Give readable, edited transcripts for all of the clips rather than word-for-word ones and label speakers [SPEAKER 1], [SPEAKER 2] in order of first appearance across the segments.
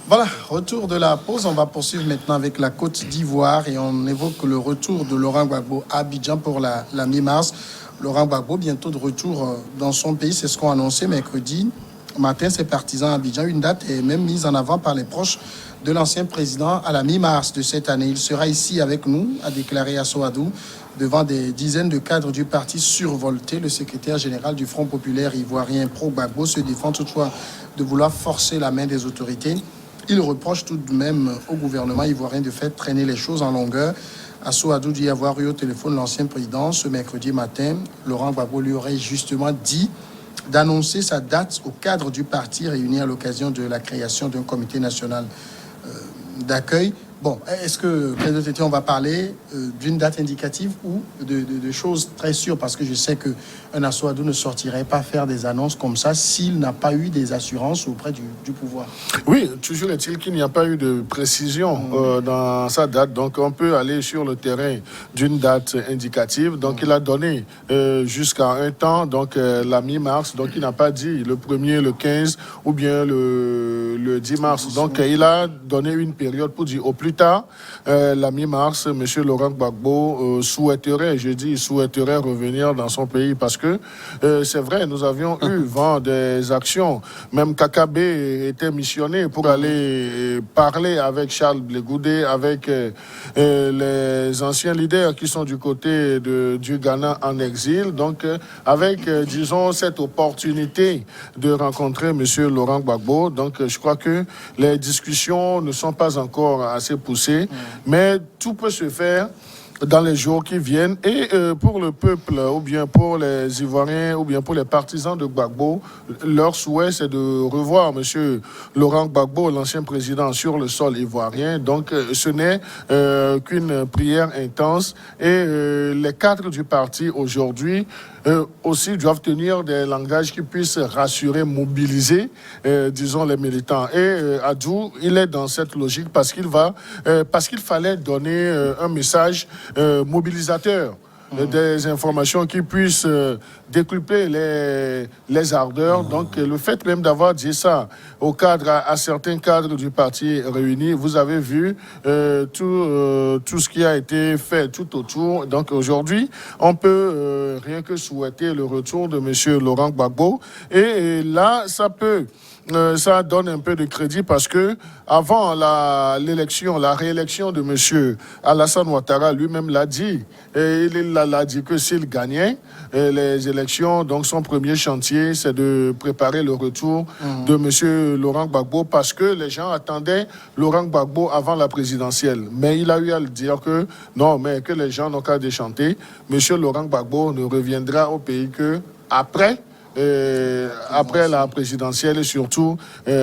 [SPEAKER 1] Voilà, retour de la pause. On va poursuivre maintenant avec la Côte d'Ivoire et on évoque le retour de Laurent Gbagbo à Abidjan pour la mi-mars. Laurent Gbagbo, bientôt de retour dans son pays, c'est ce qu'ont annoncé mercredi matin ses partisans à Abidjan. Une date est même mise en avant par les proches de l'ancien président à la mi-mars de cette année. Il sera ici avec nous, a déclaré Asso Adou, devant des dizaines de cadres du parti survolté. Le secrétaire général du Front populaire ivoirien pro-Gbagbo se défend toutefois de vouloir forcer la main des autorités. Il reproche tout de même au gouvernement ivoirien de faire traîner les choses en longueur. Asso Adou dit avoir eu au téléphone l'ancien président ce mercredi matin. Laurent Gbagbo lui aurait justement dit d'annoncer sa date au cadre du parti réuni à l'occasion de la création d'un comité national d'accueil. Bon, est-ce que, on va parler d'une date indicative ou de choses très sûres? Parce que je sais qu'un Asso Adou ne sortirait pas faire des annonces comme ça s'il n'a pas eu des assurances auprès du pouvoir.
[SPEAKER 2] Oui, toujours est-il qu'il n'y a pas eu de précision dans sa date. Donc, on peut aller sur le terrain d'une date indicative. Donc, il a donné jusqu'à un temps, donc la mi-mars. Donc, il n'a pas dit le 1er, le 15 ou bien le 10 mars. Donc, il a donné une période pour dire au plus tard, la mi-mars, M. Laurent Gbagbo souhaiterait revenir dans son pays parce que c'est vrai, nous avions eu vent des actions. Même Kakabe était missionné pour aller parler avec Charles Blé Goudé, avec les anciens leaders qui sont du côté du Ghana en exil. Donc, avec, disons, cette opportunité de rencontrer M. Laurent Gbagbo. Donc, je crois que les discussions ne sont pas encore assez poussées, mais tout peut se faire dans les jours qui viennent. Et pour le peuple, ou bien pour les Ivoiriens, ou bien pour les partisans de Gbagbo, leur souhait, c'est de revoir M. Laurent Gbagbo, l'ancien président, sur le sol ivoirien. Donc, ce n'est qu'une prière intense. Et les cadres du parti, aujourd'hui, aussi doivent tenir des langages qui puissent rassurer, mobiliser, disons, les militants. Et Adou, il est dans cette logique parce qu'il fallait donner un message mobilisateur. Des informations qui puissent décupler les ardeurs. Donc, le fait même d'avoir dit ça au cadre, à certains cadres du parti réunis, vous avez vu tout ce qui a été fait tout autour. Donc, aujourd'hui, on peut rien que souhaiter le retour de M. Laurent Gbagbo. Et là, ça donne un peu de crédit parce que avant la réélection de M. Alassane Ouattara, lui-même l'a dit. Et il a dit que s'il gagnait les élections, donc son premier chantier, c'est de préparer le retour de M. Laurent Gbagbo parce que les gens attendaient Laurent Gbagbo avant la présidentielle. Mais il a eu à le dire que non, mais que les gens n'ont qu'à déchanter. M. Laurent Gbagbo ne reviendra au pays que après la présidentielle et surtout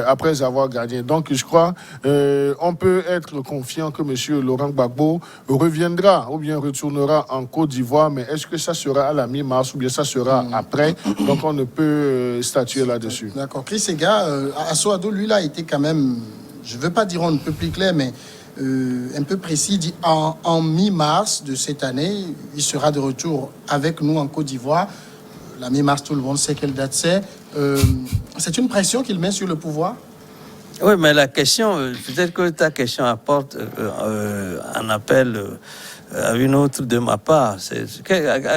[SPEAKER 2] après avoir gagné. Donc je crois on peut être confiant que M. Laurent Gbagbo reviendra ou bien retournera en Côte d'Ivoire, mais est-ce que ça sera à la mi-mars ou bien ça sera après? Donc on ne peut statuer là-dessus.
[SPEAKER 1] D'accord. Chris Ega, Asso Adou, lui, là, a été quand même, je ne veux pas dire un peu plus clair, mais un peu précis, dit en mi-mars de cette année, il sera de retour avec nous en Côte d'Ivoire. La mi-mars, tout le monde sait quelle date c'est. C'est une pression qu'il met sur le pouvoir?
[SPEAKER 3] Oui, mais la question, peut-être que ta question apporte un appel à une autre de ma part.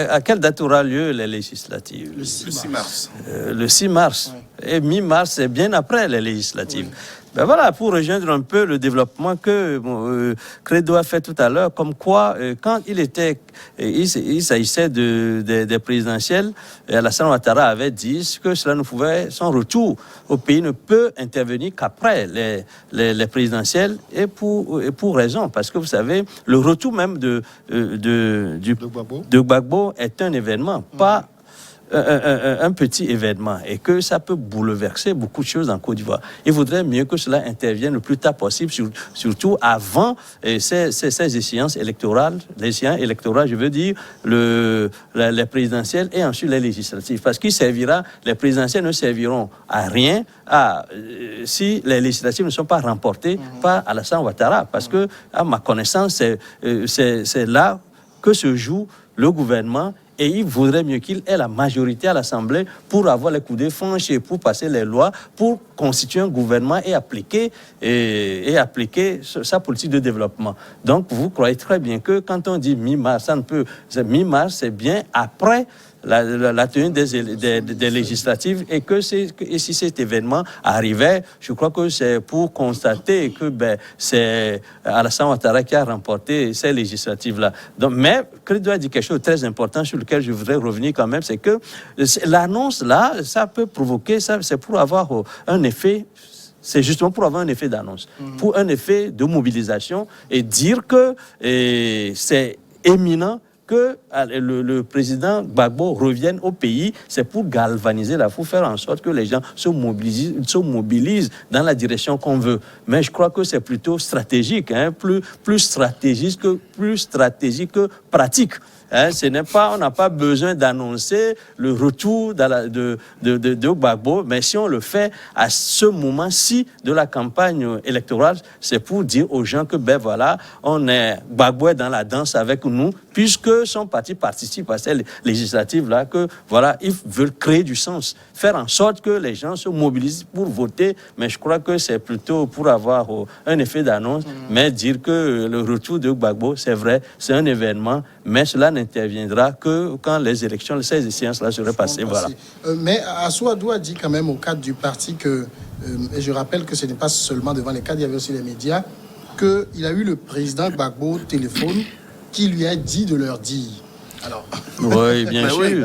[SPEAKER 3] À quelle date aura lieu les législatives?
[SPEAKER 1] Le 6 mars.
[SPEAKER 3] Le 6 mars. Ouais. Et mi-mars, c'est bien après les législatives. Oui. Ben voilà, pour rejoindre un peu le développement que Credo a fait tout à l'heure, comme quoi, quand il s'agissait des présidentielles, Alassane Ouattara avait dit que son retour au pays ne peut intervenir qu'après les présidentielles, et pour raison, parce que vous savez, le retour même de Gbagbo est un événement, pas un petit événement, et que ça peut bouleverser beaucoup de choses en Côte d'Ivoire. Il vaudrait mieux que cela intervienne le plus tard possible, surtout avant ces échéances électorales. Les échéances électorales, je veux dire, les présidentielles et ensuite les législatives. Parce les présidentielles ne serviront à rien si les législatives ne sont pas remportées par Alassane Ouattara. Parce que, à ma connaissance, c'est là que se joue le gouvernement. Et il vaudrait mieux qu'il ait la majorité à l'Assemblée pour avoir les coups de franche et pour passer les lois, pour constituer un gouvernement et appliquer sa politique de développement. Donc, vous croyez très bien que quand on dit mi-mars, mi-mars, c'est bien après la tenue des législatives, et et si cet événement arrivait, je crois que c'est pour constater que c'est Alassane Ouattara qui a remporté ces législatives-là. Donc, mais Credo a dit quelque chose de très important sur lequel je voudrais revenir quand même, c'est que l'annonce-là, ça peut provoquer, c'est pour avoir un effet. C'est justement pour avoir un effet d'annonce, pour un effet de mobilisation, et dire que c'est éminent que le président Gbagbo revienne au pays. C'est pour galvaniser la foule, faire en sorte que les gens se mobilisent dans la direction qu'on veut. Mais je crois que c'est plutôt stratégique, plus stratégique que pratique. On n'a pas besoin d'annoncer le retour de Gbagbo, mais si on le fait à ce moment-ci de la campagne électorale, c'est pour dire aux gens que Gbagbo est dans la danse avec nous, puisque son parti participe à ces législatives-là, que ils veulent créer du sens, faire en sorte que les gens se mobilisent pour voter, mais je crois que c'est plutôt pour avoir un effet d'annonce, mais dire que le retour de Gbagbo, c'est vrai, c'est un événement, mais cela n'interviendra que quand ces échéances-là seraient passées. Voilà.
[SPEAKER 1] Mais Assouadou a dit quand même au cadre du parti que, et je rappelle que ce n'est pas seulement devant les cadres, il y avait aussi les médias, qu'il a eu le président Gbagbo au téléphone qui lui a dit de leur dire. Alors.
[SPEAKER 3] Oui, bien sûr. Oui.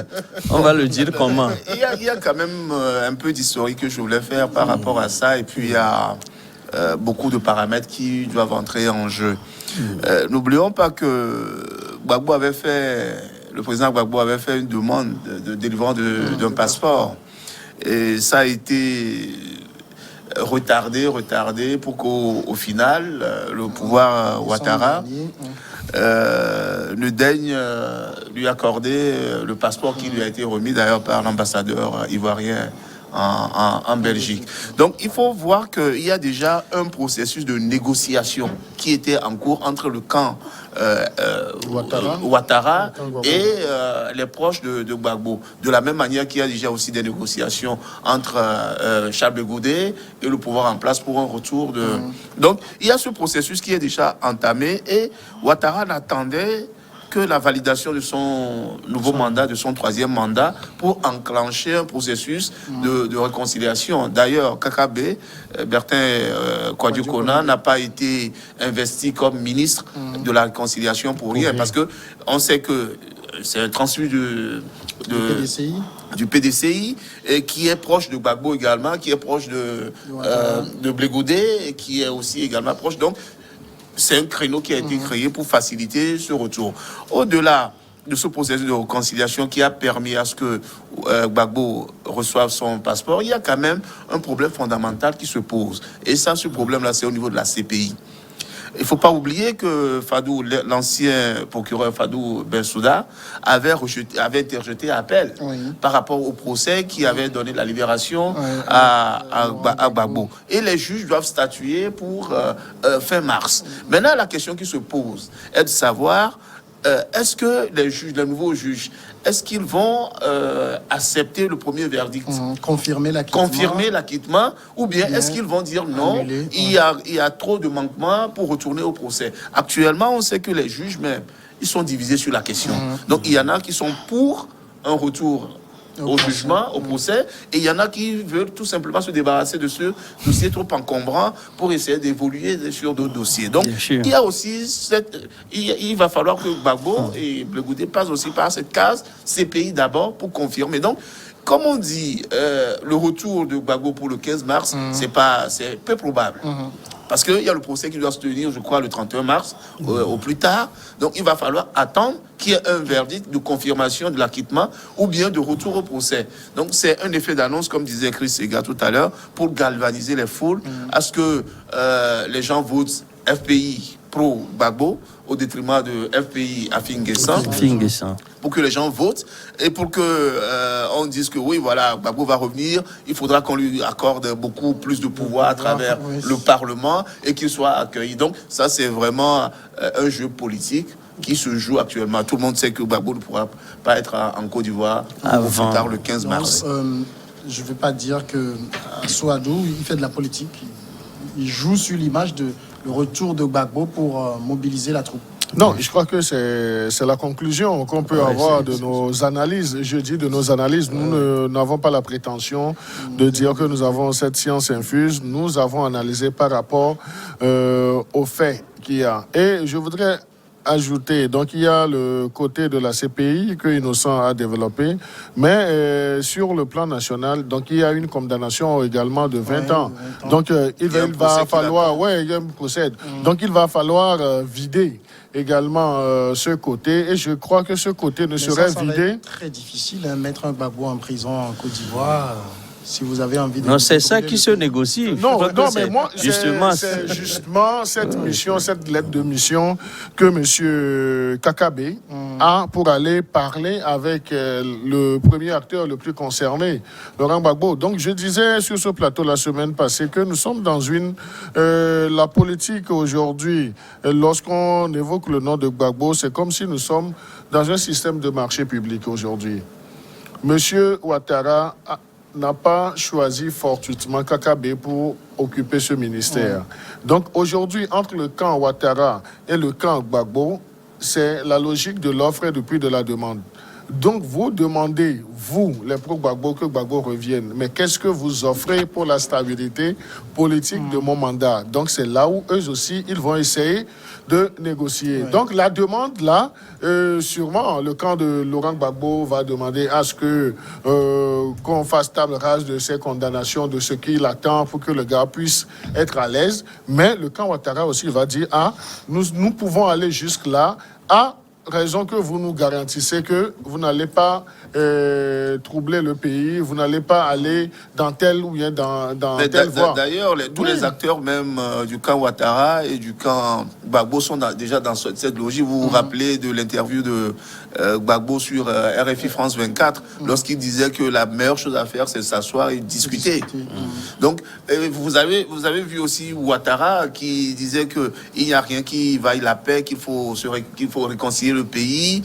[SPEAKER 3] On va le dire comment.
[SPEAKER 4] Il y a quand même un peu d'historique que je voulais faire par rapport à ça, et puis il y a beaucoup de paramètres qui doivent entrer en jeu. N'oublions pas que le président Gbagbo avait fait une demande de délivrance d'un passeport, et ça a été retardé pour qu'au final le pouvoir Ouattara ne daigne lui accorder le passeport qui lui a été remis d'ailleurs par l'ambassadeur ivoirien en Belgique. Donc il faut voir qu'il y a déjà un processus de négociation qui était en cours entre le camp Ouattara et les proches de Gbagbo. De la même manière qu'il y a déjà aussi des négociations entre Charles de Gaulle et le pouvoir en place pour un retour de... Donc il y a ce processus qui est déjà entamé, et Ouattara n'attendait que la validation de son nouveau mandat, de son 3e mandat, pour enclencher un processus de réconciliation. D'ailleurs, KKB, Bertin Kouadiokona, n'a pas été investi comme ministre de la réconciliation pour rien, parce que on sait que c'est un transfert du PDCI, et qui est proche de Gbagbo également, qui est proche de Blé Goudé, et qui est aussi également proche. Donc, c'est un créneau qui a été créé pour faciliter ce retour. Au-delà de ce processus de réconciliation qui a permis à ce que Gbagbo reçoive son passeport, il y a quand même un problème fondamental qui se pose. Et ça, ce problème-là, c'est au niveau de la CPI. Il ne faut pas oublier que Fadou, l'ancien procureur Fadou Bensouda, avait interjeté appel par rapport au procès qui avait donné la libération à Gbagbo. Et les juges doivent statuer pour fin mars. Maintenant, la question qui se pose est de savoir est-ce que les nouveaux juges, est-ce qu'ils vont accepter le premier verdict,
[SPEAKER 1] confirmer
[SPEAKER 4] l'acquittement, ou bien est-ce qu'ils vont dire non, il y a trop de manquements pour retourner au procès. Actuellement, on sait que les juges même, ils sont divisés sur la question. Donc il y en a qui sont pour un retour au jugement, au procès, et il y en a qui veulent tout simplement se débarrasser de ce dossier trop encombrant pour essayer d'évoluer sur d'autres dossiers. Donc, il y a aussi il va falloir que Gbagbo et Blé Goudé passent aussi par cette case CPI d'abord pour confirmer. Donc, comme on dit, le retour de Gbagbo pour le 15 mars, c'est peu probable. Parce qu'il y a le procès qui doit se tenir, je crois, le 31 mars, au plus tard. Donc, il va falloir attendre qu'il y ait un verdict de confirmation de l'acquittement ou bien de retour au procès. Donc, c'est un effet d'annonce, comme disait Chris Sega tout à l'heure, pour galvaniser les foules, à ce que les gens votent FPI pro-Gbagbo au détriment de FPI Afin-N'Guessan, pour que les gens votent et pour que on dise que oui, voilà, Gbagbo va revenir, il faudra qu'on lui accorde beaucoup plus de pouvoir à travers le Parlement et qu'il soit accueilli. Donc ça, c'est vraiment un jeu politique qui se joue actuellement. Tout le monde sait que Gbagbo ne pourra pas être en Côte d'Ivoire au plus tard le 15 mars.
[SPEAKER 1] je ne veux pas dire que Souadou, il fait de la politique. Il joue sur l'image de le retour de Gbagbo pour mobiliser la troupe.
[SPEAKER 2] Non, je crois que c'est la conclusion qu'on peut avoir de nos analyses. Je dis de nos analyses. Nous n'avons pas la prétention de dire que nous avons cette science infuse. Nous avons analysé par rapport aux faits qu'il y a. Et je voudrais ajouter, donc il y a le côté de la CPI que Innocent a développé, mais sur le plan national, donc il y a une condamnation également de 20 ans. Donc il va falloir, il y a un procès. Donc il va falloir vider également ce côté, et je crois que ce côté ne serait
[SPEAKER 1] ça
[SPEAKER 2] vidé.
[SPEAKER 1] va être très difficile, mettre un Gbagbo en prison en Côte d'Ivoire. Si vous avez envie de...
[SPEAKER 3] Non, c'est ça qui se négocie.
[SPEAKER 2] Non, mais moi, c'est justement cette mission, cette lettre de mission que M. Kakabe a pour aller parler avec le premier acteur le plus concerné, Laurent Gbagbo. Donc, je disais sur ce plateau la semaine passée que nous sommes dans la politique aujourd'hui. Lorsqu'on évoque le nom de Gbagbo, c'est comme si nous sommes dans un système de marché public aujourd'hui. M. Ouattara n'a pas choisi fortuitement Kakabe pour occuper ce ministère. Donc aujourd'hui, entre le camp Ouattara et le camp Gbagbo, c'est la logique de l'offre et depuis de la demande. Donc vous demandez, vous, les pro-Gbagbo, que Gbagbo revienne. Mais qu'est-ce que vous offrez pour la stabilité politique de mon mandat? Donc c'est là où eux aussi, ils vont essayer de négocier. Donc la demande là, sûrement le camp de Laurent Gbagbo va demander à ce que qu'on fasse table rase de ces condamnations, de ce qu'il attend pour que le gars puisse être à l'aise. Mais le camp Ouattara aussi va dire, nous pouvons aller jusque là, raison que vous nous garantissez que vous n'allez pas troubler le pays, vous n'allez pas aller dans telle ou bien dans telle voie.
[SPEAKER 4] D'ailleurs, tous les acteurs même du camp Ouattara et du camp Gbagbo sont déjà dans cette logique. Vous vous rappelez de l'interview de Gbagbo sur RFI France 24, lorsqu'il disait que la meilleure chose à faire, c'est s'asseoir et discuter. Donc, vous avez vu aussi Ouattara qui disait qu'il n'y a rien qui vaille la paix, qu'il faut réconcilier le pays,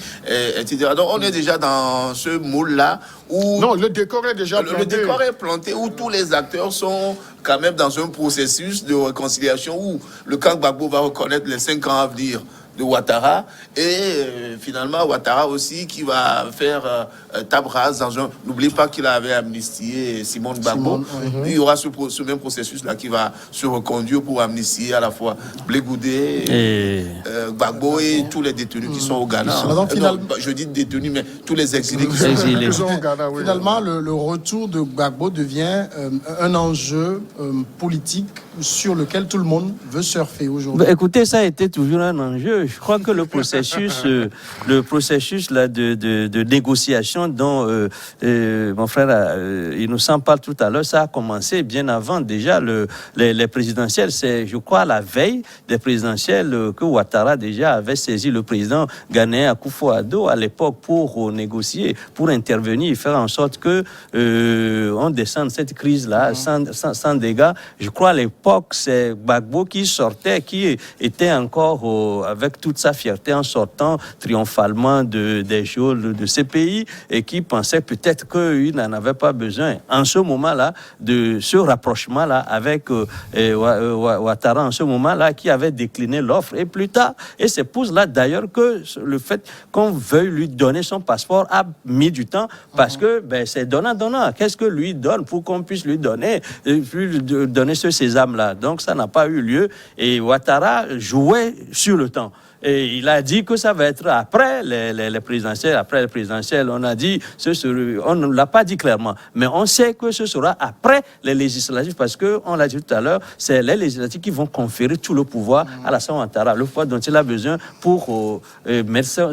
[SPEAKER 4] etc. Donc, on est déjà dans ce moule-là où...
[SPEAKER 2] Non, le décor est déjà planté.
[SPEAKER 4] Le décor est planté, où tous les acteurs sont quand même dans un processus de réconciliation où le camp Gbagbo va reconnaître les 5 ans à venir de Ouattara, et finalement Ouattara aussi qui va faire table rase dans un... N'oublie pas qu'il avait amnistié Simone Gbagbo. Il y aura ce même processus-là qui va se reconduire pour amnistier à la fois Blé Goudé, Gbagbo et tous les détenus qui sont au Ghana. Je dis détenus, mais tous les exilés qui sont
[SPEAKER 2] au Ghana.
[SPEAKER 1] Finalement, le retour de Gbagbo devient un enjeu politique sur lequel tout le monde veut surfer aujourd'hui.
[SPEAKER 3] Écoutez, ça a été toujours un enjeu. Je crois que le processus là de négociation dont mon frère Innocent parle tout à l'heure, ça a commencé bien avant déjà les présidentielles. C'est, je crois, la veille des présidentielles que Ouattara déjà avait saisi le président ghanéen Akufo-Addo à l'époque pour négocier, pour intervenir, faire en sorte que on descende cette crise-là sans dégâts. Je crois à l'époque, c'est Gbagbo qui sortait, qui était encore avec toute sa fierté en sortant triomphalement des geôles de ces pays et qui pensait peut-être qu'il n'en avait pas besoin en ce moment-là de ce rapprochement-là avec Ouattara en ce moment-là qui avait décliné l'offre et plus tard. Et c'est pour cela d'ailleurs que le fait qu'on veuille lui donner son passeport a mis du temps parce que c'est donnant-donnant. Qu'est-ce que lui donne pour qu'on puisse lui donner ce sésame-là? Donc ça n'a pas eu lieu et Ouattara jouait sur le temps. Et il a dit que ça va être après les présidentielles. Après les présidentielles, on a dit, on ne l'a pas dit clairement, mais on sait que ce sera après les législatives parce que, on l'a dit tout à l'heure, c'est les législatives qui vont conférer tout le pouvoir à Alassane Ouattara, le pouvoir dont il a besoin pour mettre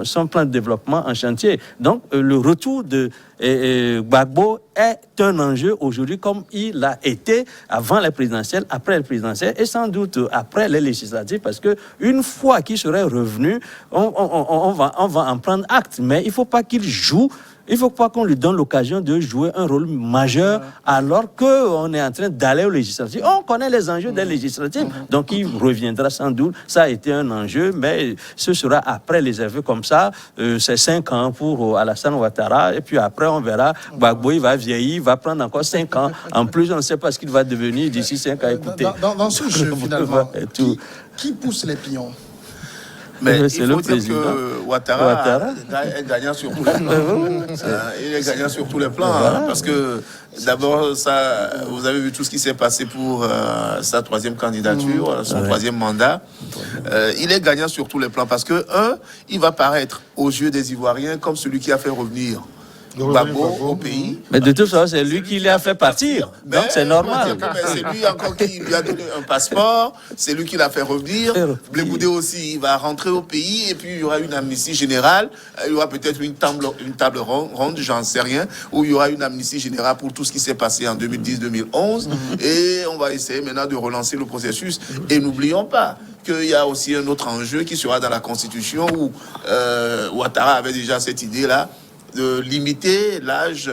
[SPEAKER 3] son plan de développement en chantier. Donc, le retour de Gbagbo est un enjeu aujourd'hui comme il a été avant les présidentielles, après les présidentielles et sans doute après les législatives parce que une fois qu'il serait revenu, on va en prendre acte. Mais il ne faut pas qu'il joue il ne faut pas qu'on lui donne l'occasion de jouer un rôle majeur alors qu'on est en train d'aller aux législatives. On connaît les enjeux des législatives, donc il reviendra sans doute. Ça a été un enjeu, mais ce sera après les effets comme ça. C'est 5 ans pour Alassane Ouattara, et puis après on verra. Gbagbo, il va vieillir, il va prendre encore 5 ans. En plus, on ne sait pas ce qu'il va devenir d'ici 5 ans. Écoutez.
[SPEAKER 1] Dans ce jeu, finalement, qui pousse les pions?
[SPEAKER 4] Mais il
[SPEAKER 3] c'est
[SPEAKER 4] faut
[SPEAKER 3] le
[SPEAKER 4] dire
[SPEAKER 3] président.
[SPEAKER 4] que Ouattara est gagnant sur tous les plans. Il est gagnant sur tous les plans. Parce que d'abord, vous avez vu tout ce qui s'est passé pour sa 3e candidature, son 3e mandat. Il est gagnant sur tous les plans parce que, il va paraître aux yeux des Ivoiriens comme celui qui a fait revenir Gbagbo au pays.
[SPEAKER 3] Mais de toute façon, c'est lui qui l'a fait partir. Donc c'est normal.
[SPEAKER 4] C'est lui encore qui lui a donné un passeport, c'est lui qui l'a fait revenir. Blé Goudé aussi, il va rentrer au pays et puis il y aura une amnistie générale. Il y aura peut-être une table ronde, j'en sais rien, où il y aura une amnistie générale pour tout ce qui s'est passé en 2010-2011. Et on va essayer maintenant de relancer le processus. Et n'oublions pas qu'il y a aussi un autre enjeu qui sera dans la Constitution où Ouattara avait déjà cette idée-là de limiter l'âge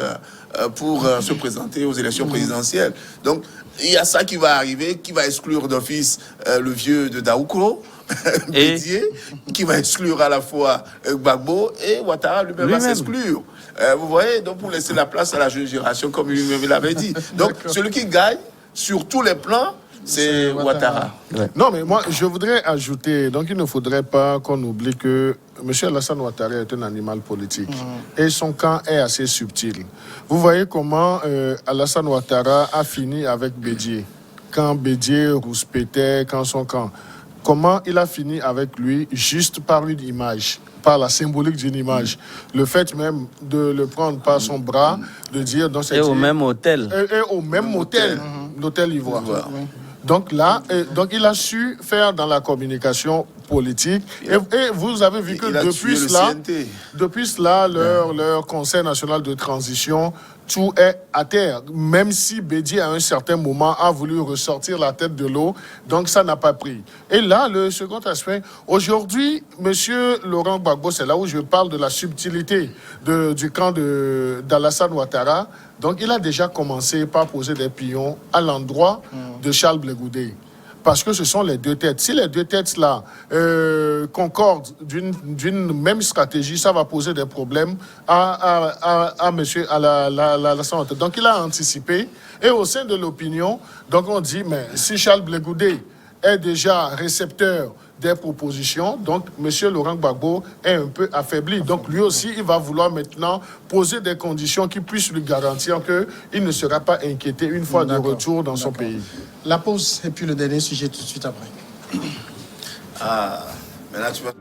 [SPEAKER 4] pour se présenter aux élections présidentielles. Donc, il y a ça qui va arriver, qui va exclure d'office le vieux de Daoukro, Bédié, qui va exclure à la fois Gbagbo, et Ouattara lui-même va s'exclure. Vous voyez, donc pour laisser la place à la jeune génération, comme lui-même l'avait dit. Donc, celui qui gagne sur tous les plans, c'est Ouattara.
[SPEAKER 2] Ouais. Non, mais moi, je voudrais ajouter, donc il ne faudrait pas qu'on oublie que M. Alassane Ouattara est un animal politique. Et son camp est assez subtil. Vous voyez comment Alassane Ouattara a fini avec Bédié. Quand Bédié rouspétait, quand son camp. Comment il a fini avec lui juste par une image, par la symbolique d'une image. Le fait même de le prendre par son bras, de dire... dans cette
[SPEAKER 3] et au même hôtel.
[SPEAKER 2] Et au même hôtel, l'hôtel Ivoire. Donc là, il a su faire dans la communication politique. Et vous avez vu que depuis cela, leur Conseil national de transition, tout est à terre. Même si Bédié, à un certain moment, a voulu ressortir la tête de l'eau, donc ça n'a pas pris. Et là, le second aspect, aujourd'hui, monsieur Laurent Gbagbo, c'est là où je parle de la subtilité du camp d'Alassane Ouattara. Donc, il a déjà commencé par poser des pions à l'endroit de Charles Blé Goudé. Parce que ce sont les deux têtes. Si les deux têtes-là concordent d'une même stratégie, ça va poser des problèmes à monsieur Alassane Ouattara. Donc, il a anticipé. Et au sein de l'opinion, donc on dit, mais si Charles Blé Goudé est déjà récepteur des propositions, donc M. Laurent Gbagbo est un peu affaibli. Donc lui aussi, il va vouloir maintenant poser des conditions qui puissent lui garantir qu'il ne sera pas inquiété une fois de retour dans son pays.
[SPEAKER 1] La pause et puis le dernier sujet tout de suite après.
[SPEAKER 4] Mais là, tu vas...